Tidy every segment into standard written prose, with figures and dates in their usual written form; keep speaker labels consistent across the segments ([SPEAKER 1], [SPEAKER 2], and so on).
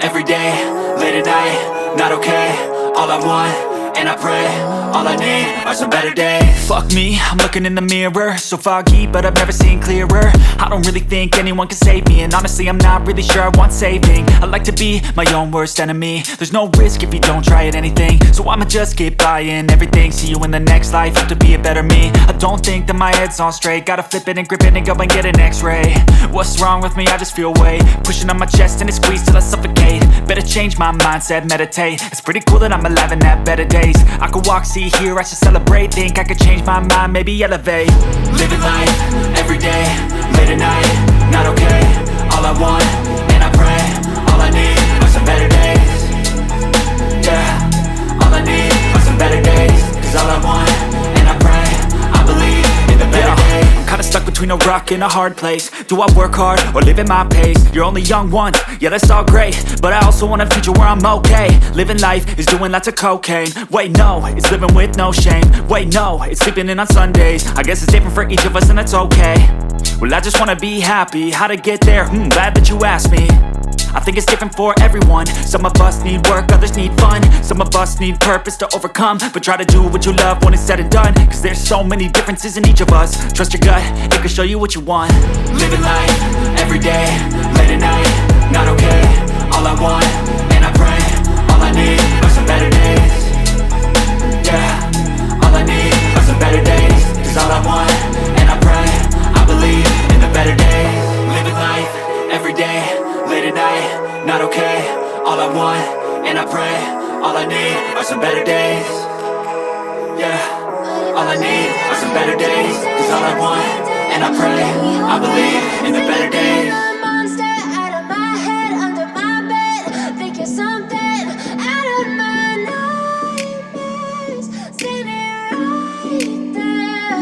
[SPEAKER 1] every day, late at night, not okay. All I want, and I pray, all I need are some better days. Fuck me, I'm looking in the mirror, so foggy, but I've never seen clearer. I don't really think anyone can save me, and honestly I'm not really sure I want saving. I like to be my own worst enemy. There's no risk if you don't try at anything, so I'ma just keep buying everything. See you in the next life, have to be a better me. I don't think that my head's on straight, gotta flip it and grip it and go and get an x-ray. What's wrong with me? I just feel weight pushing on my chest and it squeezes till I suffocate. Better change my mindset, meditate. It's pretty cool that I'm alive and have better days. I could walk, see, hear, I should celebrate. Think I could change my mind, maybe elevate. Living life, every day, late at night, not okay. All I want, and I pray, all I need are some better days. Yeah, all I need are some better days. Cause all I want, and I pray, I believe in the better days. I'm kinda stuck between a rock and a hard place. Do I work hard or live at my pace? You're only young once, yeah that's all great, but I also want a future where I'm okay. Living life is doing lots of cocaine. Wait no, it's living with no shame. Wait no, it's sleeping in on Sundays. I guess it's different for each of us and that's okay. Well I just wanna be happy, how to get there? Glad that you asked me. I think it's different for everyone. Some of us need work, others need fun. Some of us need purpose to overcome. But try to do what you love when it's said and done. Cause there's so many differences in each of us. Trust your gut, it can show you what you want. Living life, every day, late at night, not okay. All I want, and I pray, all I need are some better days. Yeah, all I need are some better days. Cause all I want, and I pray, I believe in the better days. Living life, every day, late at night, not okay. All I want, and I pray, all I need are some better days. Yeah, all I need are some better days. Cause all I want, and I pray, I believe in the better days.
[SPEAKER 2] Monster out of my head, under my bed, thinking something out of my nightmares, standing right there.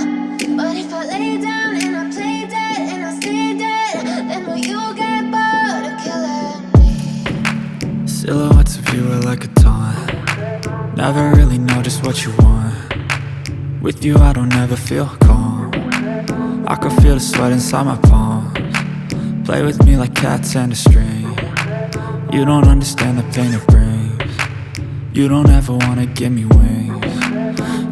[SPEAKER 2] But if I lay down and I play dead and I stay dead, then will you get bored of killing me?
[SPEAKER 1] Silhouettes of you are like a taunt. Never really know just what you want. With you I don't ever feel calm. I can feel the sweat inside my palms. Play with me like cats and a string. You don't understand the pain it brings. You don't ever wanna give me wings.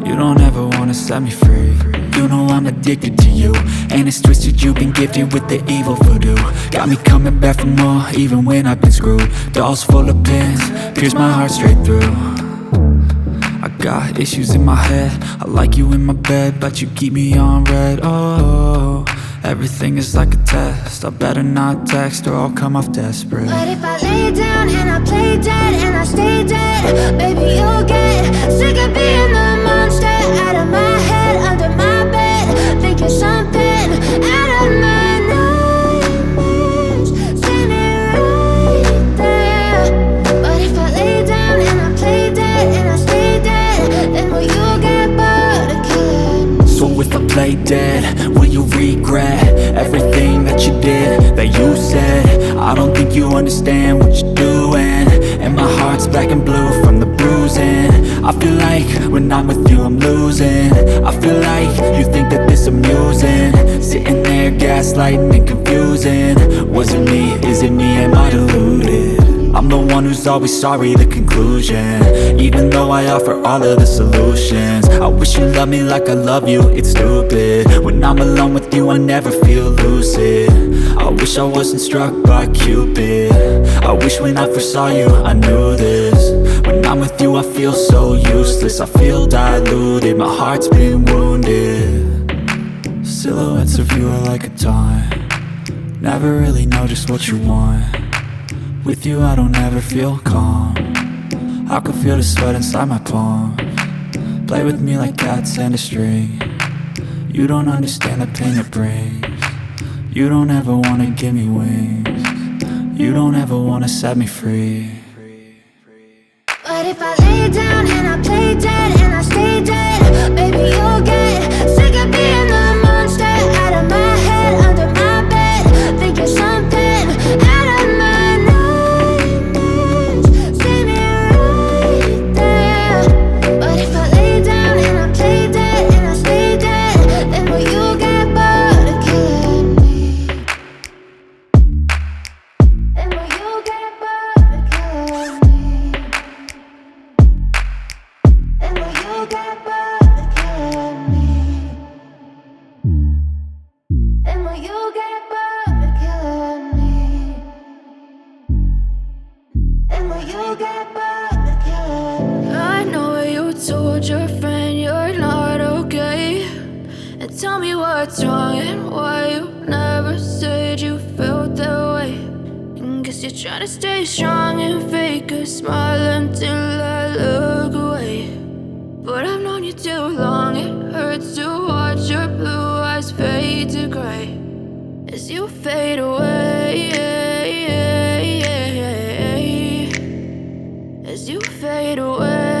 [SPEAKER 1] You don't ever wanna set me free. You know I'm addicted to you, and it's twisted, you've been gifted with the evil voodoo. Got me coming back for more, even when I've been screwed. Dolls full of pins, pierce my heart straight through. I got issues in my head, I like you in my bed, but you keep me on red. Oh, everything is like a test, I better not text or I'll come off desperate.
[SPEAKER 2] But if I lay down and I play dead and I stay dead, baby you'll get sick of being the monster out of my head, under my bed, thinking something out of my nightmares, standing right there. But if I lay down and I play dead and I stay dead, then will you get bored of killing me?
[SPEAKER 1] So if I play dead, will you regret everything that you did, that you said? I don't think you understand what you're doing, and my heart's black and blue from the bruising. I feel like when I'm with you I'm losing. I feel like you think that this amusing, sitting there gaslighting and confusing. Was it me? Is it me? Am I deluded? I'm the one who's always sorry, the conclusion. Even though I offer all of the solutions, I wish you loved me like I love you, it's stupid. When I'm alone with you I never feel lucid. I wish I wasn't struck by Cupid. I wish when I first saw you I knew this. When I'm with you I feel so useless, I feel diluted, my heart's been wounded. Silhouettes of you are like a taunt. Never really know just what you want. With you I don't ever feel calm. I can feel the sweat inside my palms. Play with me like cats and a string. You don't understand the pain it brings. You don't ever wanna give me wings. You don't ever wanna set me free.
[SPEAKER 2] But if I lay down and I play dead and I stay dead, baby you'll get sick of being the monster out of my head, under my bed, thinking something out of my nightmares, standing right there. But if I lay down and I play dead and I stay dead, then will you get bored of killing me? Then will you get bored of killing me? Tell me what's wrong and why you never said you felt that way. And guess you're trying to stay strong and fake a smile until I look away. But I've known you too long, it hurts to watch your blue eyes fade to gray as you fade away, as you fade away.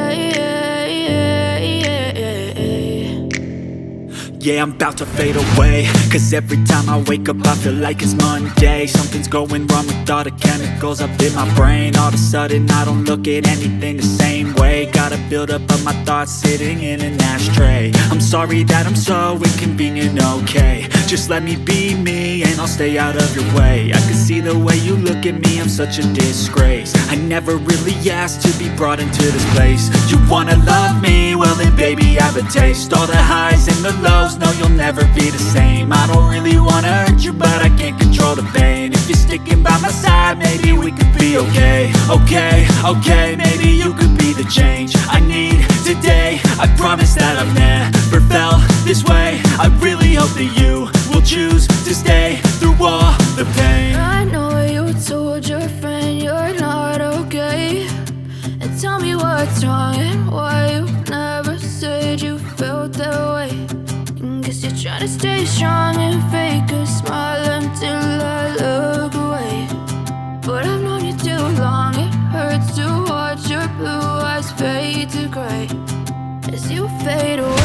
[SPEAKER 1] Yeah, I'm about to fade away, cause every time I wake up I feel like it's Monday. Something's going wrong with all the chemicals up in my brain. All of a sudden I don't look at anything the same way. Got a buildup of my thoughts sitting in an ashtray. I'm sorry that I'm so inconvenient, okay. Just let me be me and I'll stay out of your way. I can see the way you look at me, I'm such a disgrace. I never really asked to be brought into this place. You wanna love me? Well then baby have a taste. All the highs and the lows, no you'll never be the same. I don't really wanna hurt you but I can't control the pain. If you're sticking by my side maybe we could be okay. Okay, maybe you could be the change I need today. I promise that I've never felt this way. I really hope that you will choose to stay through all the pain.
[SPEAKER 2] I know you told your friend you're not okay, and tell me what's wrong and why you never said you felt that way. And guess you're trying to stay strong and fake a smile until I look away. But I've known you too long, it hurts to watch your blue eyes fade to gray as you fade away.